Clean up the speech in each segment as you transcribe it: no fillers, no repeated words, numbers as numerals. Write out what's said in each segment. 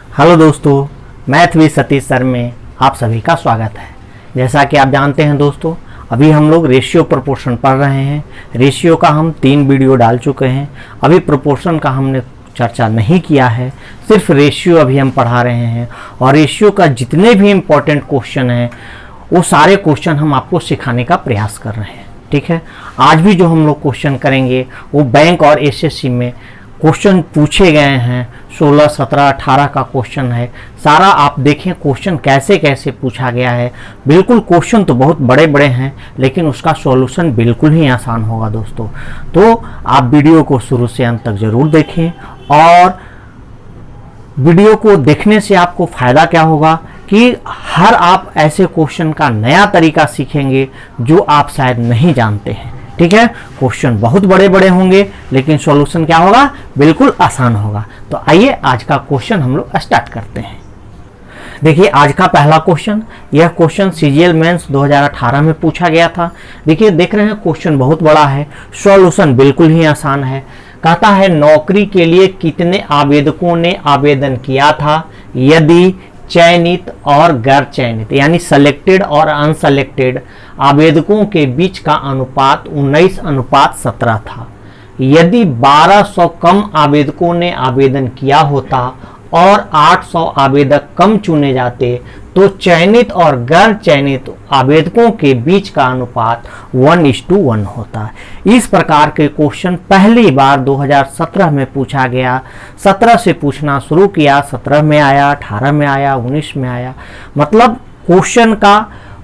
Hello दोस्तों, math with Satish sir में आप सभी का स्वागत है। जैसा कि आप जानते हैं दोस्तों, अभी हम लोग रेशियो प्रोपोर्शन पढ़ रहे हैं। रेशियो का हम 3 वीडियो डाल चुके हैं। अभी प्रोपोर्शन का हमने चर्चा नहीं किया है, सिर्फ रेशियो अभी हम पढ़ा रहे हैं। और रेशियो का जितने भी इम्पोर्टेंट क्वेश्चन हैं वो सारे क्वेश्चन हम आपको सिखाने का प्रयास कर रहे हैं। ठीक है, आज भी जो हम लोग क्वेश्चन करेंगे वो बैंक और एसएससी में क्वेश्चन पूछे गए हैं। 16, 17, 18 का क्वेश्चन है। सारा आप देखें क्वेश्चन कैसे कैसे पूछा गया है। बिल्कुल क्वेश्चन तो बहुत बड़े बड़े हैं, लेकिन उसका सॉल्यूशन बिल्कुल ही आसान होगा दोस्तों। तो आप वीडियो को शुरू से अंत तक जरूर देखें। और वीडियो को देखने से आपको फ़ायदा क्या होगा कि हर आप ऐसे क्वेश्चन का नया तरीका सीखेंगे जो आप शायद नहीं जानते हैं। ठीक है, क्वेश्चन बहुत बड़े बड़े होंगे, लेकिन सॉल्यूशन क्या होगा, बिल्कुल आसान होगा। तो आइए आज का क्वेश्चन हम लोग स्टार्ट करते हैं। देखिए आज का पहला क्वेश्चन, यह क्वेश्चन सीजीएल मेंस 2018 में पूछा गया था। देखिए देख रहे हैं क्वेश्चन बहुत बड़ा है, सॉल्यूशन बिल्कुल ही आसान है। कहता है नौकरी के लिए कितने आवेदकों ने आवेदन किया था यदि चयनित और गैर चयनित यानी सेलेक्टेड और अनसेलेक्टेड आवेदकों के बीच का अनुपात 19:17 था। यदि 1200 कम आवेदकों ने आवेदन किया होता और 800 आवेदक कम चुने जाते तो चयनित और गैर चयनित आवेदकों के बीच का अनुपात 1:1 होता। इस प्रकार के क्वेश्चन पहली बार 2017 में पूछा गया। 17 से पूछना शुरू किया, 17 में आया, 18 में आया, 19 में आया। मतलब क्वेश्चन का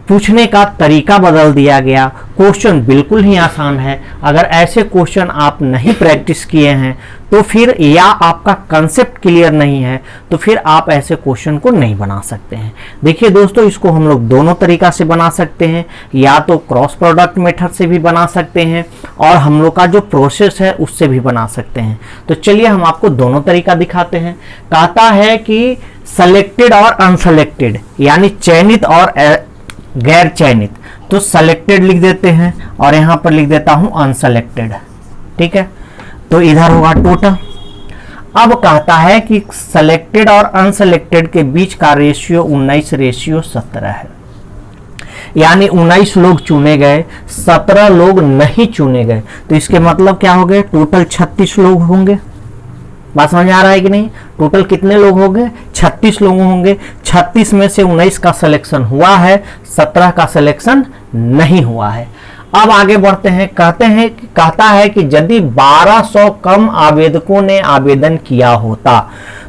पूछने का तरीका बदल दिया गया। क्वेश्चन बिल्कुल ही आसान है। अगर ऐसे क्वेश्चन आप नहीं प्रैक्टिस किए हैं तो फिर, या आपका कंसेप्ट क्लियर नहीं है तो फिर आप ऐसे क्वेश्चन को नहीं बना सकते हैं। देखिए दोस्तों, इसको हम लोग दोनों तरीका से बना सकते हैं, या तो क्रॉस प्रोडक्ट मेथड से भी बना सकते हैं और हम लोग का जो प्रोसेस है उससे भी बना सकते हैं। तो चलिए हम आपको दोनों तरीका दिखाते हैं। कहता है कि सेलेक्टेड और अनसेलेक्टेड यानी चयनित और गैर चयनित, तो सेलेक्टेड लिख देते हैं और यहां पर लिख देता हूं अनसेलेक्टेड। ठीक है, तो इधर होगा टोटल। अब कहता है कि सेलेक्टेड और अनसेलेक्टेड के बीच का रेशियो 19:17 है। यानी 19 लोग चुने गए, 17 लोग नहीं चुने गए। तो इसके मतलब क्या हो गए, टोटल 36 लोग होंगे। बात समझ आ रहा है कि नहीं? टोटल कितने लोग होंगे, 36 लोग होंगे। 36 में से 19 का सिलेक्शन हुआ है, 17 का सिलेक्शन नहीं हुआ है। अब आगे बढ़ते हैं। कहता है कि यदि 1200 कम आवेदकों ने आवेदन किया होता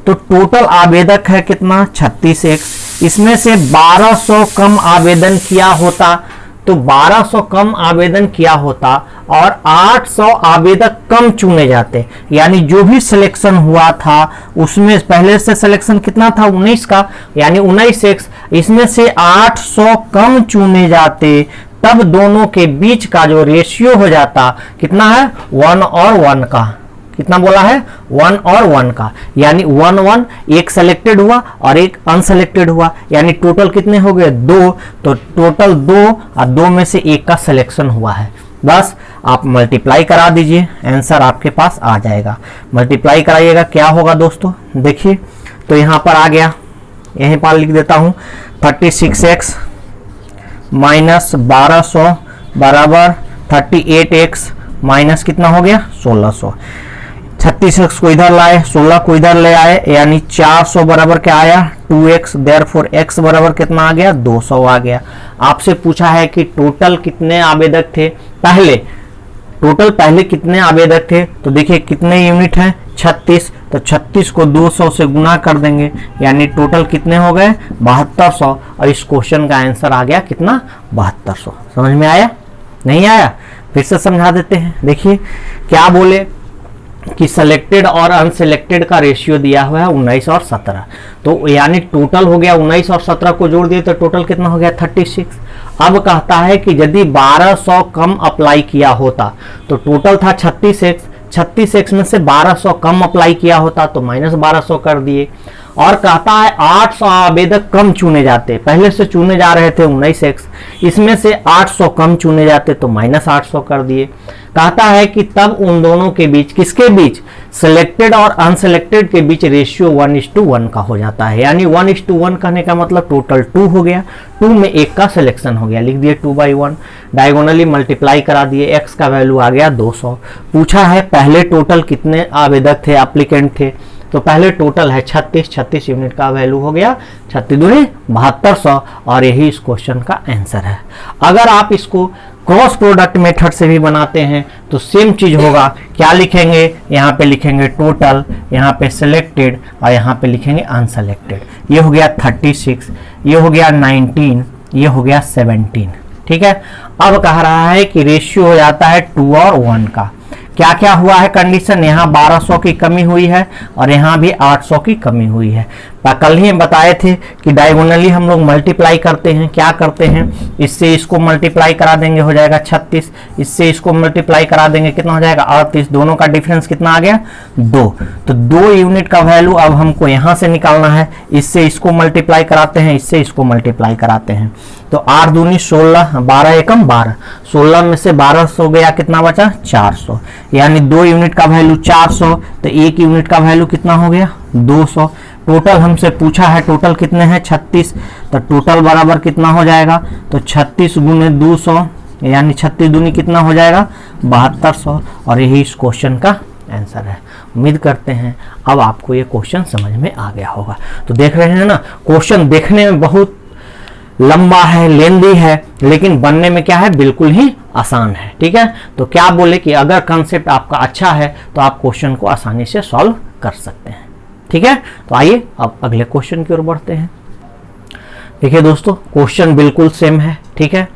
तो टोटल आवेदक है कितना, 36x। इसमें से 1200 कम आवेदन किया होता तो 1200 कम आवेदन किया होता और 800 आवेदक कम चुने जाते। यानी जो भी सिलेक्शन हुआ था उसमें पहले से सिलेक्शन कितना था, 19 का, यानी 19x। इसमें से 800 कम चुने जाते, तब दोनों के बीच का जो रेशियो हो जाता कितना है, 1 और 1 का। कितना बोला है, 1 और 1 का। यानी 1-1, एक सेलेक्टेड हुआ और एक अनसेलेक्टेड हुआ, यानी टोटल कितने हो गए, 2। तो टोटल 2 और 2 में से 1 का सिलेक्शन हुआ है। बस आप मल्टीप्लाई करा दीजिए, आंसर आपके पास आ जाएगा। मल्टीप्लाई कराइएगा, क्या होगा दोस्तों, देखिए। तो यहाँ पर आ गया, यहीं पर लिख देता हूँ 36x माइनस 1200 बराबर 38x माइनस कितना हो गया, 1600। 36x को इधर लाए, 16 को इधर ले आए, यानी 400 बराबर क्या आया, 2x। देयरफॉर x बराबर कितना आ गया, 200 आ गया। आपसे पूछा है कि टोटल कितने आवेदक थे पहले कितने आवेदक थे। तो देखिए कितने यूनिट हैं, 36। तो 36 को 200 से गुना कर देंगे, यानी टोटल कितने हो गए, 7200। और इस क्वेश्चन का आंसर आ गया कितना, 7200। समझ में आया, नहीं आया? फिर से समझा देते हैं। देखिए क्या बोले कि सेलेक्टेड और अनसेलेक्टेड का रेशियो दिया हुआ है 19 और 17। तो यानी टोटल हो गया 19 और 17 को जोड़ दिए तो टोटल कितना हो गया, 36। अब कहता है कि यदि 1200 कम अप्लाई किया होता तो टोटल था 36x। 36x में से 1200 कम अप्लाई किया होता तो -1200 कर दिए। और कहता है 800 आवेदक कम चुने जाते, पहले से चुने जा रहे थे 19x, इसमें से 800 कम चुने जाते तो -800 कर दिए। कहता है कि तब उन दोनों के बीच, किसके बीच, सिलेक्टेड और अनसिलेक्टेड के बीच रेशियो 1:1 का हो जाता है। यानी 1:1 कहने का मतलब टोटल 2 हो गया, 2 में 1 का सिलेक्शन हो गया, लिख दिए 2/1, डायगोनली मल्टीप्लाई करा दिए, x का वैल्यू आ गया 200। पूछा है पहले टोटल कितने आवेदक थे, एप्लीकेंट थे, तो पहले टोटल है 36 यूनिट का वैल्यू हो गया 36 दूनी 7200, और यही इस क्वेश्चन का आंसर है। अगर आप इसको क्रॉस प्रोडक्ट मेथड से भी बनाते हैं तो सेम चीज होगा, क्या लिखेंगे, यहाँ पे लिखेंगे टोटल, यहाँ पे सिलेक्टेड और यहाँ पे लिखेंगे अनसेलेक्टेड। ये हो गया 36, ये हो गया 19, ये हो गया 17। ठीक है, अब कह रहा है कि रेशियो हो जाता है 2 और 1 का। क्या क्या हुआ है कंडीशन, यहाँ 1200 की कमी हुई है और यहाँ भी 800 की कमी हुई है। कल ही बताए थे कि डायगोनली हम लोग मल्टीप्लाई करते हैं, क्या करते हैं, इससे इसको मल्टीप्लाई करा देंगे हो जाएगा 36, इससे इसको मल्टीप्लाई करा देंगे कितना हो जाएगा 38, दोनों का डिफरेंस कितना आ गया 2। तो 2 यूनिट का वैल्यू अब हमको यहाँ से निकालना है, इससे इसको मल्टीप्लाई कराते हैं, इससे इसको मल्टीप्लाई कराते हैं, तो 8 दूनी 16, 12 एकम 12, 16 में से 1200 गया, कितना बचा 400, यानी 2 यूनिट का वैल्यू 400, तो 1 यूनिट का वैल्यू कितना हो गया 200। टोटल हमसे पूछा है टोटल कितने हैं 36, तो टोटल बराबर कितना हो जाएगा, तो 36 गुने 200 यानी 36 दूनी कितना हो जाएगा 7200, और यही इस क्वेश्चन का आंसर है। उम्मीद करते हैं अब आपको ये क्वेश्चन समझ में आ गया होगा। तो देख रहे हैं ना, क्वेश्चन देखने में बहुत लंबा है, लेंदी है, लेकिन बनने में क्या है बिल्कुल ही आसान है। ठीक है, तो क्या बोले कि अगर कंसेप्ट आपका अच्छा है तो आप क्वेश्चन को आसानी से सॉल्व कर सकते हैं। ठीक है, तो आइए अब अगले क्वेश्चन की ओर बढ़ते हैं। देखिए दोस्तों, क्वेश्चन बिल्कुल सेम है। ठीक है,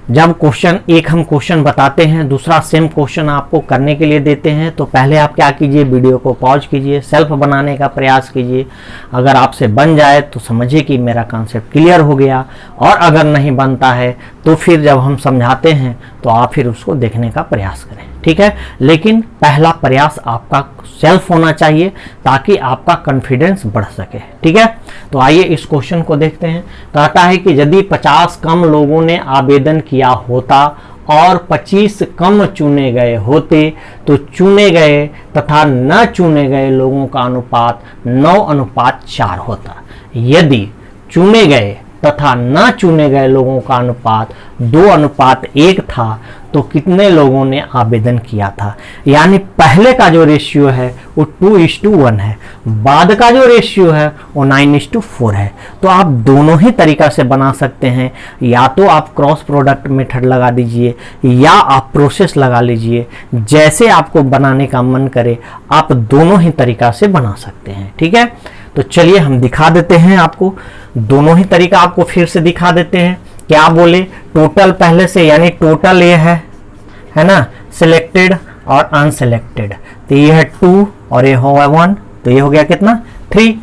जब क्वेश्चन एक हम क्वेश्चन बताते हैं, दूसरा सेम क्वेश्चन आपको करने के लिए देते हैं, तो पहले आप क्या कीजिए, वीडियो को पॉज कीजिए, सेल्फ बनाने का प्रयास कीजिए। अगर आपसे बन जाए तो समझिए कि मेरा कॉन्सेप्ट क्लियर हो गया, और अगर नहीं बनता है तो फिर जब हम समझाते हैं तो आप फिर उसको देखने का प्रयास करें। ठीक है, लेकिन पहला प्रयास आपका सेल्फ होना चाहिए ताकि आपका कॉन्फिडेंस बढ़ सके। ठीक है, तो आइए इस क्वेश्चन को देखते हैं। कहता है कि यदि 50 कम लोगों ने आवेदन किया होता और 25 कम चुने गए होते तो चुने गए तथा न चुने गए लोगों का अनुपात 9:4 होता। यदि चुने गए तथा न चुने गए लोगों का अनुपात 2:1 था तो कितने लोगों ने आवेदन किया था। यानी पहले का जो रेशियो है वो 2:1 है, बाद का जो रेशियो है वो 9:4 है। तो आप दोनों ही तरीका से बना सकते हैं, या तो आप क्रॉस प्रोडक्ट मेथड लगा दीजिए या आप प्रोसेस लगा लीजिए, जैसे आपको बनाने का मन करे आप दोनों ही तरीका से बना सकते हैं। ठीक है, तो चलिए हम दिखा देते हैं आपको, दोनों ही तरीका आपको फिर से दिखा देते हैं। क्या बोले, टोटल पहले से, यानी टोटल ये है ना, सिलेक्टेड और अनसिलेक्टेड, तो ये है 2 और ये हो 1, तो ये हो गया कितना 3।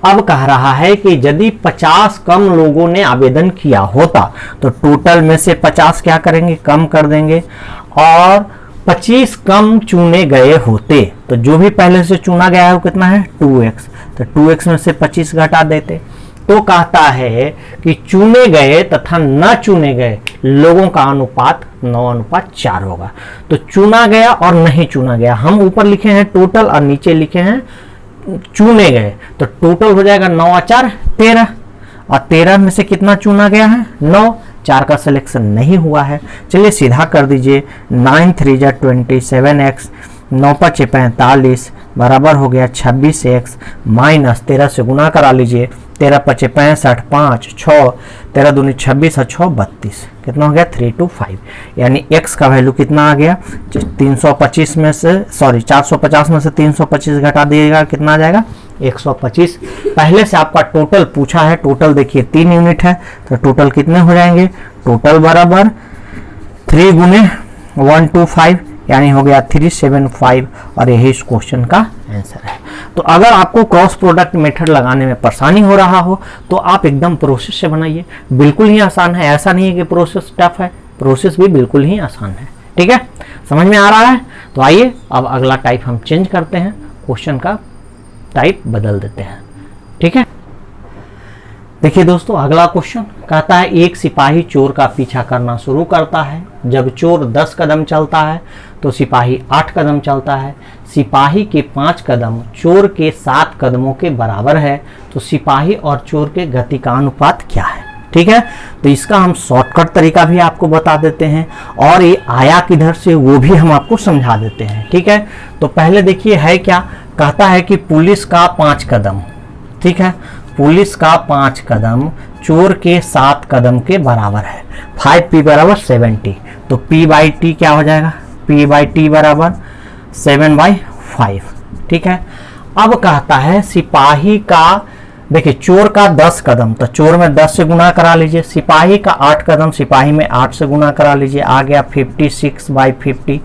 अब कह रहा है कि यदि 50 कम लोगों ने आवेदन किया होता तो टोटल में से 50 क्या करेंगे, कम कर देंगे, और 25 कम चुने गए होते, तो जो भी पहले से चुना गया है वो कितना है 2x, तो 2x में से 25 घटा देते, तो कहता है कि चुने गए तथा न चुने गए लोगों का अनुपात 9:4 होगा। तो चुना गया और नहीं चुना गया, हम ऊपर लिखे हैं टोटल और नीचे लिखे हैं चुने गए, तो टोटल हो जाएगा 9:4 13, और 13 में से कितना चुना गया है 9, 4 का सिलेक्शन नहीं हुआ है। चलिए सीधा कर दीजिए, 9 3 जा 27x, 9 5 45 बराबर हो गया 26x, माइनस 13 से गुना करा लीजिए, 13 5 65 5 6, 13 दूनी 26 और 6 32, कितना हो गया 325। यानी x का वैल्यू कितना आ गया 325 में से, सॉरी 450 में से 325 घटा दिएगा, कितना आ जाएगा 125। पहले से आपका टोटल पूछा है, टोटल देखिए 3 यूनिट है, तो टोटल कितने हो जाएंगे, टोटल बराबर 3 गुने 125 यानी हो गया 375, और यही इस क्वेश्चन का आंसर है। तो अगर आपको क्रॉस प्रोडक्ट मेथड लगाने में परेशानी हो रहा हो तो आप एकदम प्रोसेस से बनाइए, बिल्कुल ही आसान है, ऐसा नहीं है कि प्रोसेस टफ है, प्रोसेस भी बिल्कुल ही आसान है। ठीक है, समझ में आ रहा है। तो आइए अब अगला टाइप हम चेंज करते हैं क्वेश्चन का, टाइप बदल देते हैं। ठीक है, देखिए दोस्तों अगला क्वेश्चन कहता है एक सिपाही चोर का पीछा करना शुरू करता है। जब चोर 10 कदम चलता है तो सिपाही 8 कदम चलता है। सिपाही के 5 कदम चोर के 7 कदमों के बराबर है, तो सिपाही और चोर के गति का अनुपात क्या है। ठीक है, तो इसका हम शॉर्टकट तरीका भी आपको बता देते हैं और ये आया किधर से वो भी हम आपको समझा देते हैं। ठीक है, तो पहले देखिए है क्या, कहता है कि पुलिस का 5 कदम, ठीक है, पुलिस का 5 कदम चोर के 7 कदम के बराबर है। 5p बराबर 70, तो p/t क्या हो जाएगा, p/t बराबर 7/5। ठीक है, अब कहता है सिपाही का, देखिए चोर का 10 कदम, तो चोर में 10 से गुना करा लीजिए। सिपाही का 8 कदम, सिपाही में 8 से गुना करा लीजिए, आ गया 56/50,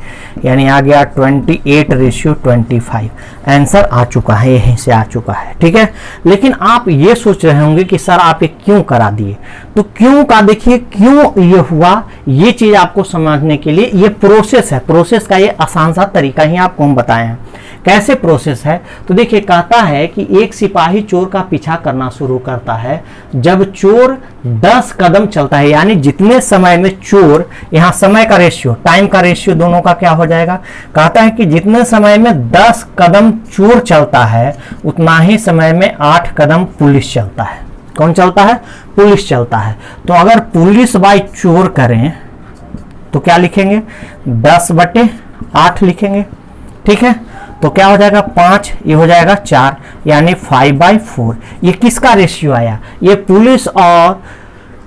यानी आ गया 28:25। आंसर आ चुका है, यहीं से आ चुका है। ठीक है, लेकिन आप ये सोच रहे होंगे कि सर आप ये क्यों करा दिए, तो क्यों का देखिए क्यों ये हुआ, ये चीज आपको समझने के लिए ये प्रोसेस है। प्रोसेस का ये आसान सा तरीका ही आपको हम बताए हैं। कैसे प्रोसेस है, तो देखिए कहता है कि एक सिपाही चोर का पीछा करना शुरू करता है जब चोर 10 कदम चलता है, यानी जितने समय में चोर, यहां समय का रेशियो, टाइम का रेशियो दोनों का क्या हो जाएगा, कहता है कि जितने समय में 10 कदम चोर चलता है उतना ही समय में 8 कदम पुलिस चलता है। कौन चलता है, पुलिस चलता है। तो अगर पुलिस बाय चोर करें तो क्या लिखेंगे, 10/8 लिखेंगे। ठीक है, तो क्या हो जाएगा 5, ये हो जाएगा 4, यानी 5/4। ये किसका रेशियो आया, ये पुलिस और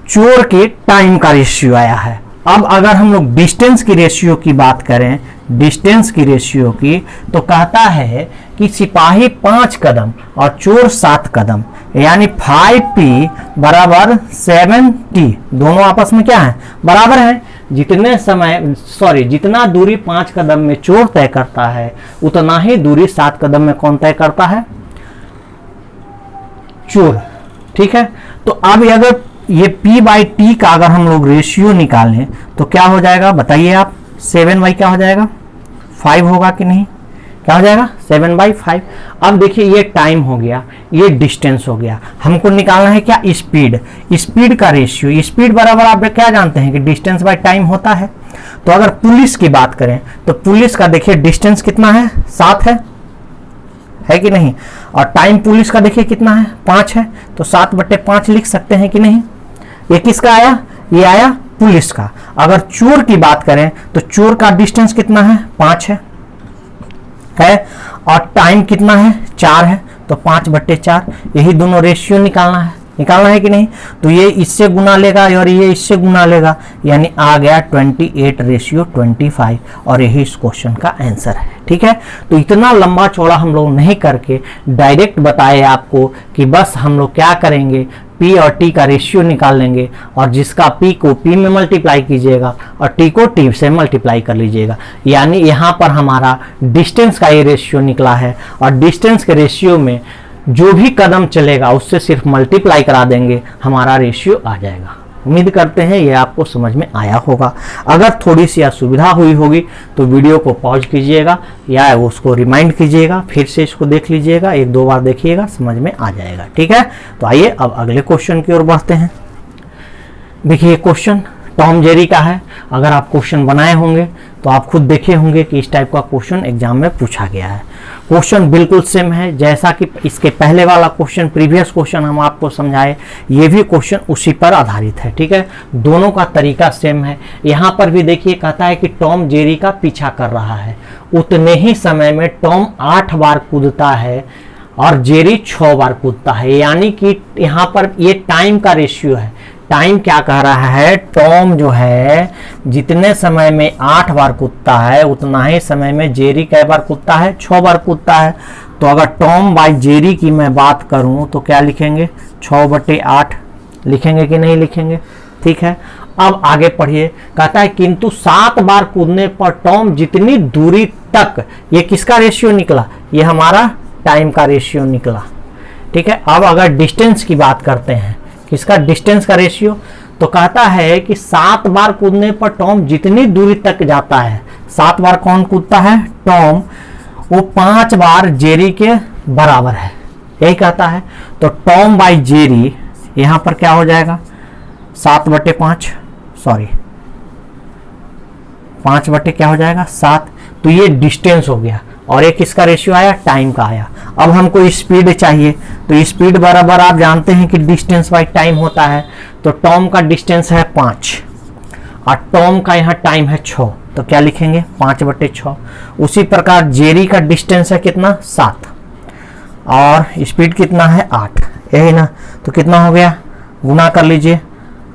चोर के टाइम का रेशियो आया है। अब अगर हम लोग डिस्टेंस की रेशियो की बात करें, डिस्टेंस की रेशियो की, तो कहता है कि सिपाही 5 कदम और चोर 7 कदम, यानी 5p बराबर 7t, दोनों आपस में क्या है, बराबर है। जितना दूरी 5 कदम में चोर तय करता है उतना ही दूरी 7 कदम में कौन तय करता है, चोर। ठीक है, तो अब अगर ये p/t का अगर हम लोग रेशियो निकालें तो क्या हो जाएगा बताइए आप, 7 क्या हो जाएगा, 5 होगा कि नहीं, क्या हो जाएगा 7/5। अब देखिए ये टाइम हो गया, ये डिस्टेंस हो गया, हमको निकालना है क्या, स्पीड। स्पीड का रेशियो, स्पीड बराबर आप क्या जानते हैं कि डिस्टेंस बाय टाइम होता है। तो अगर पुलिस की बात करें तो पुलिस का देखिए डिस्टेंस कितना है, 7 है कि नहीं, और टाइम पुलिस का देखिए कितना है, 5 है, तो 7/5 लिख सकते हैं कि नहीं। ये किसका आया, ये आया पुलिस का। अगर चोर की बात करें तो चोर का डिस्टेंस कितना है, 5 है, और टाइम कितना है, 4 है, तो 5/4। यही दोनों रेशियो निकालना है कि नहीं। तो ये इससे गुना लेगा और ये इससे गुना लेगा, यानी आ गया 28:25, और यही इस क्वेश्चन का आंसर है। ठीक है, तो इतना लंबा चौड़ा हम लोग नहीं करके डायरेक्ट बताए आपको कि बस हम लोग क्या करेंगे, p और t का रेशियो निकाल लेंगे, और जिसका p को p में मल्टीप्लाई कीजिएगा और t को t से मल्टीप्लाई कर लीजिएगा, यानी यहाँ पर हमारा डिस्टेंस का ये रेशियो निकला है, और डिस्टेंस के रेशियो में जो भी कदम चलेगा उससे सिर्फ मल्टीप्लाई करा देंगे, हमारा रेशियो आ जाएगा। उम्मीद करते हैं ये आपको समझ में आया होगा। अगर थोड़ी सी असुविधा हुई होगी तो वीडियो को पॉज कीजिएगा या उसको रिमाइंड कीजिएगा, फिर से इसको देख लीजिएगा, 1-2 बार देखिएगा, समझ में आ जाएगा। ठीक है, तो आइए अब अगले क्वेश्चन की ओर बढ़ते हैं। देखिए क्वेश्चन टॉम जेरी का है। अगर आप क्वेश्चन बनाए होंगे तो आप खुद देखे होंगे कि इस टाइप का क्वेश्चन एग्जाम में पूछा गया है। क्वेश्चन बिल्कुल सेम है जैसा कि इसके पहले वाला क्वेश्चन, प्रीवियस क्वेश्चन हम आपको समझाए, ये भी क्वेश्चन उसी पर आधारित है। ठीक है, दोनों का तरीका सेम है। यहाँ पर भी देखिए कहता है कि टॉम जेरी का पीछा कर रहा है, उतने ही समय में टॉम 8 बार कूदता है और जेरी 6 बार कूदता है, यानी कि यहाँ पर ये टाइम का रेशियो है। टाइम क्या कह रहा है, टॉम जो है जितने समय में 8 बार कूदता है उतना ही समय में जेरी कै बार कूदता है, 6 बार कूदता है। तो अगर टॉम बाय जेरी की मैं बात करूं तो क्या लिखेंगे, 6/8 लिखेंगे कि नहीं लिखेंगे। ठीक है, अब आगे पढ़िए। कहता है किंतु 7 बार कूदने पर टॉम जितनी दूरी तक, ये किसका रेशियो निकला, ये हमारा टाइम का रेशियो निकला। ठीक है, अब अगर डिस्टेंस की बात करते हैं, किसका, डिस्टेंस का रेशियो, तो कहता है कि 7 बार कूदने पर टॉम जितनी दूरी तक जाता है, 7 बार कौन कूदता है, टॉम, वो 5 बार जेरी के बराबर है, यही कहता है। तो टॉम बाई जेरी यहां पर क्या हो जाएगा 7/5, सॉरी 5/ क्या हो जाएगा 7। तो ये डिस्टेंस हो गया और एक इसका रेशियो आया टाइम का आया। अब हमको स्पीड चाहिए, तो स्पीड बराबर आप जानते हैं कि डिस्टेंस बाई टाइम होता है। तो टॉम का डिस्टेंस है 5 और टॉम का यहाँ टाइम है 6, तो क्या लिखेंगे 5/6। उसी प्रकार जेरी का डिस्टेंस है कितना 7 और स्पीड कितना है 8, यही ना। तो कितना हो गया, गुना कर लीजिए,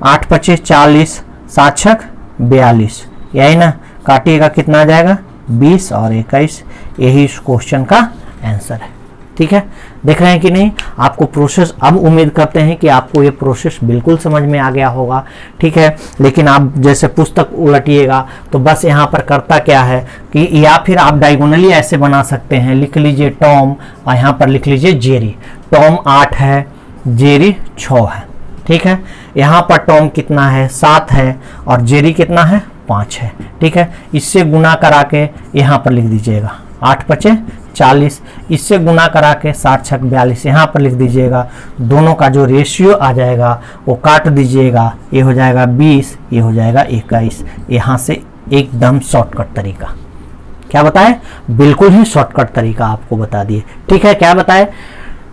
8×5 40, 7×6 42, यही ना। काटिएगा कितना आ जाएगा 20 और 21, यही इस क्वेश्चन का आंसर है। ठीक है, देख रहे हैं कि नहीं। आपको प्रोसेस, अब उम्मीद करते हैं कि आपको ये प्रोसेस बिल्कुल समझ में आ गया होगा। ठीक है, लेकिन आप जैसे पुस्तक उलटिएगा तो बस यहाँ पर करता क्या है कि, या फिर आप डायगोनली ऐसे बना सकते हैं, लिख लीजिए टॉम और यहाँ पर लिख लीजिए जेरी। टॉम 8 है, जेरी 6 है। ठीक है, यहाँ पर टॉम कितना है 7 है और जेरी कितना है 5 है। ठीक है, इससे गुना करा के यहाँ पर लिख दीजिएगा 8×5 40, इससे गुना करा के 7×6 42 यहाँ पर लिख दीजिएगा। दोनों का जो रेशियो आ जाएगा वो काट दीजिएगा, ये हो जाएगा 20, ये हो जाएगा 21। यहाँ से एकदम शॉर्टकट तरीका, क्या बताए, बिल्कुल ही शॉर्टकट तरीका आपको बता दिए। ठीक है, क्या बताए,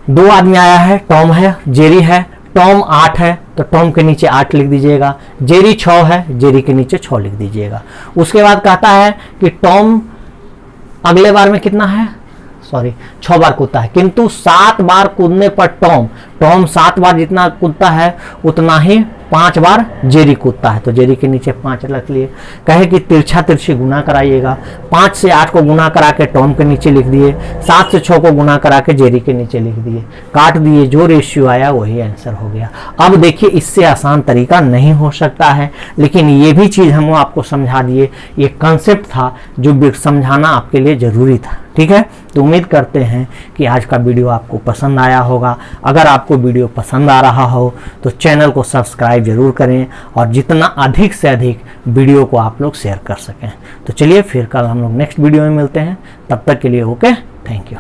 2 आदमी आया है, टॉम है, जेरी है। टॉम 8 है तो टॉम के नीचे 8 लिख दीजिएगा। जेरी 6 है, जेरी के नीचे 6 लिख दीजिएगा। उसके बाद कहता है कि टॉम अगले बार में कितना है, सॉरी 6 बार कूदता है, किंतु 7 बार कूदने पर टॉम 7 बार जितना कूदता है उतना ही 5 बार जेरी कूदता है। तो जेरी के नीचे 5 रख लिए। कहे कि तिरछा तिरछी गुना कराइएगा, 5 से 8 को गुना करा के टॉम के नीचे लिख दिए, 7 से 6 को गुना करा के जेरी के नीचे लिख दिए, काट दिए, जो रेशियो आया वही आंसर हो गया। अब देखिए इससे आसान तरीका नहीं हो सकता है, लेकिन ये भी चीज़ हम आपको समझा दिए। ये कंसेप्ट था जो समझाना आपके लिए ज़रूरी था। ठीक है, तो उम्मीद करते हैं कि आज का वीडियो आपको पसंद आया होगा। अगर आपको वीडियो पसंद आ रहा हो तो चैनल को सब्सक्राइब जरूर करें और जितना अधिक से अधिक वीडियो को आप लोग शेयर कर सकें। तो चलिए फिर कल हम लोग नेक्स्ट वीडियो में मिलते हैं, तब तक के लिए ओके, थैंक यू।